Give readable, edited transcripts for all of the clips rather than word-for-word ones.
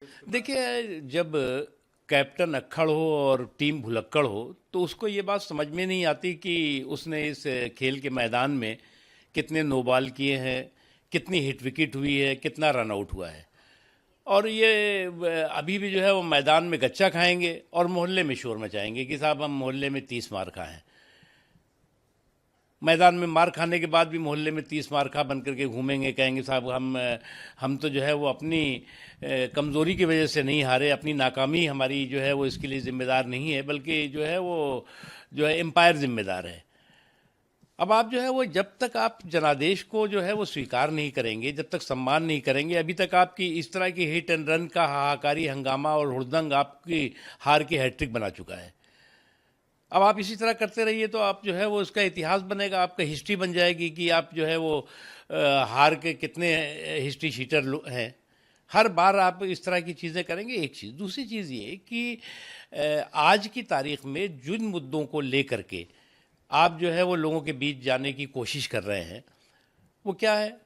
देखिए, जब कैप्टन अक्खड़ हो और टीम भुलक्कड़ हो तो उसको ये बात समझ में नहीं आती कि उसने इस खेल के मैदान में कितने नो बॉल किए हैं, कितनी हिट विकेट हुई है, कितना रन आउट हुआ है। और ये अभी भी जो है वो मैदान में गच्चा खाएंगे और मोहल्ले में शोर मचाएंगे कि साहब हम मोहल्ले में 30 मार खाए हैं। मैदान में मार खाने के बाद भी मोहल्ले में 30 मार खा बन करके घूमेंगे, कहेंगे साहब हम तो जो है वो अपनी कमज़ोरी की वजह से नहीं हारे, अपनी नाकामी हमारी जो है वो इसके लिए ज़िम्मेदार नहीं है, बल्कि जो है वो जो है एम्पायर ज़िम्मेदार है। अब आप जो है वो जब तक आप जनादेश को जो है वो स्वीकार नहीं करेंगे, जब तक सम्मान नहीं करेंगे, अभी तक आपकी इस तरह की हिट एंड रन का हाहाकारी हंगामा और हुड़दंग आपकी हार की हैट्रिक बना चुका है। अब आप इसी तरह करते रहिए तो आप जो है वो उसका इतिहास बनेगा, आपका हिस्ट्री बन जाएगी कि आप जो है वो हार के कितने हिस्ट्री शीटर हैं। हर बार आप इस तरह की चीज़ें करेंगे। एक चीज़, दूसरी चीज़ ये कि आज की तारीख में जिन मुद्दों को लेकर के आप जो है वो लोगों के बीच जाने की कोशिश कर रहे हैं, वो क्या है?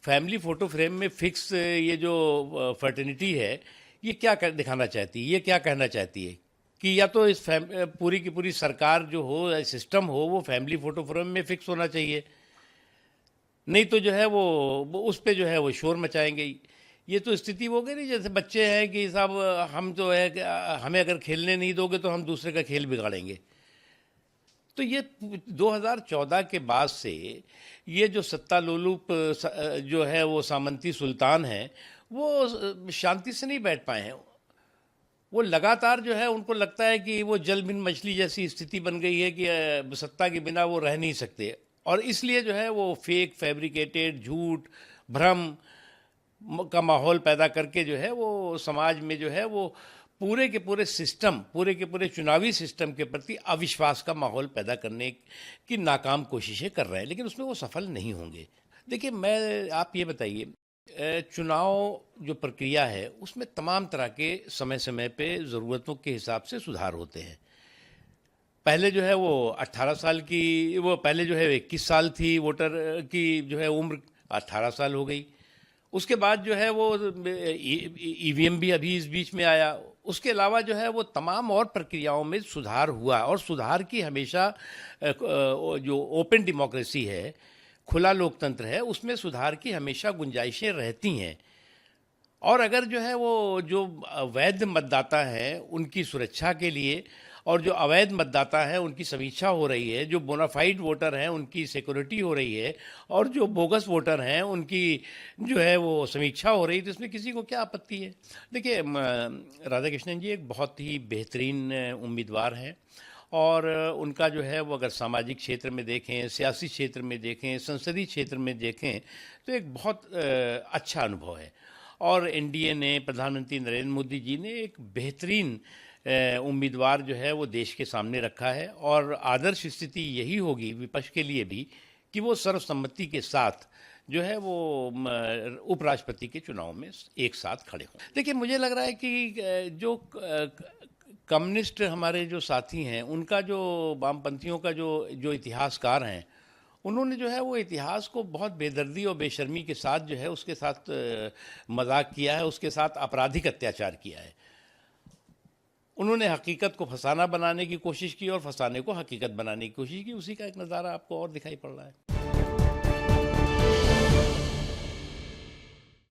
फैमिली फ़ोटो फ्रेम में फिक्स ये जो फर्टिनिटी है, ये क्या दिखाना चाहती है, ये क्या कहना चाहती है कि या तो पूरी की पूरी सरकार जो हो, सिस्टम हो, वो फैमिली फ़ोटो फ्रेम में फिक्स होना चाहिए, नहीं तो जो है वो उस पे जो है वो शोर मचाएंगे ही। ये तो स्थिति हो गई नहीं, जैसे बच्चे हैं कि साहब हम जो है हमें अगर खेलने नहीं दोगे तो हम दूसरे का खेल बिगाड़ेंगे। तो ये 2014 के बाद से ये जो सत्ता लोलुप जो है वो सामंती सुल्तान हैं, वो शांति से नहीं बैठ पाए हैं। वो लगातार जो है उनको लगता है कि वो जल बिन मछली जैसी स्थिति बन गई है कि सत्ता के बिना वो रह नहीं सकते, और इसलिए जो है वो फेक फैब्रिकेटेड झूठ भ्रम का माहौल पैदा करके जो है वो समाज में जो है वो पूरे के पूरे सिस्टम, पूरे के पूरे चुनावी सिस्टम के प्रति अविश्वास का माहौल पैदा करने की नाकाम कोशिशें कर रहे हैं, लेकिन उसमें वो सफल नहीं होंगे। देखिए, आप ये बताइए, चुनाव जो प्रक्रिया है उसमें तमाम तरह के समय समय पे ज़रूरतों के हिसाब से सुधार होते हैं। पहले जो है वो 18 साल की, वो पहले जो है 21 साल थी वोटर की जो है उम्र, 18 साल हो गई। उसके बाद जो है वो ईवीएम भी अभी इस बीच में आया। उसके अलावा जो है वो तमाम और प्रक्रियाओं में सुधार हुआ, और सुधार की हमेशा जो ओपन डेमोक्रेसी है, खुला लोकतंत्र है, उसमें सुधार की हमेशा गुंजाइशें रहती हैं। और अगर जो है वो जो वैध मतदाता हैं उनकी सुरक्षा के लिए, और जो अवैध मतदाता हैं उनकी समीक्षा हो रही है, जो बोनाफाइड वोटर हैं उनकी सिक्योरिटी हो रही है, और जो बोगस वोटर हैं उनकी जो है वो समीक्षा हो रही है, तो इसमें किसी को क्या आपत्ति है? देखिए, राधा कृष्णन जी एक बहुत ही बेहतरीन उम्मीदवार हैं, और उनका जो है वो अगर सामाजिक क्षेत्र में देखें, सियासी क्षेत्र में देखें, संसदीय क्षेत्र में देखें, तो एक बहुत अच्छा अनुभव है। और एनडीए ने, प्रधानमंत्री नरेंद्र मोदी जी ने एक बेहतरीन उम्मीदवार जो है वो देश के सामने रखा है, और आदर्श स्थिति यही होगी विपक्ष के लिए भी कि वो सर्वसम्मति के साथ जो है वो उपराष्ट्रपति के चुनाव में एक साथ खड़े हों। देखिए, मुझे लग रहा है कि जो कम्युनिस्ट हमारे जो साथी हैं, उनका जो वामपंथियों का जो जो इतिहासकार हैं, उन्होंने जो है वो इतिहास को बहुत बेदर्दी और बेशर्मी के साथ जो है उसके साथ मजाक किया है, उसके साथ आपराधिक अत्याचार किया है। उन्होंने हकीकत को फसाना बनाने की कोशिश की और फसाने को हकीकत बनाने की कोशिश की। उसी का एक नज़ारा आपको और दिखाई पड़ रहा है।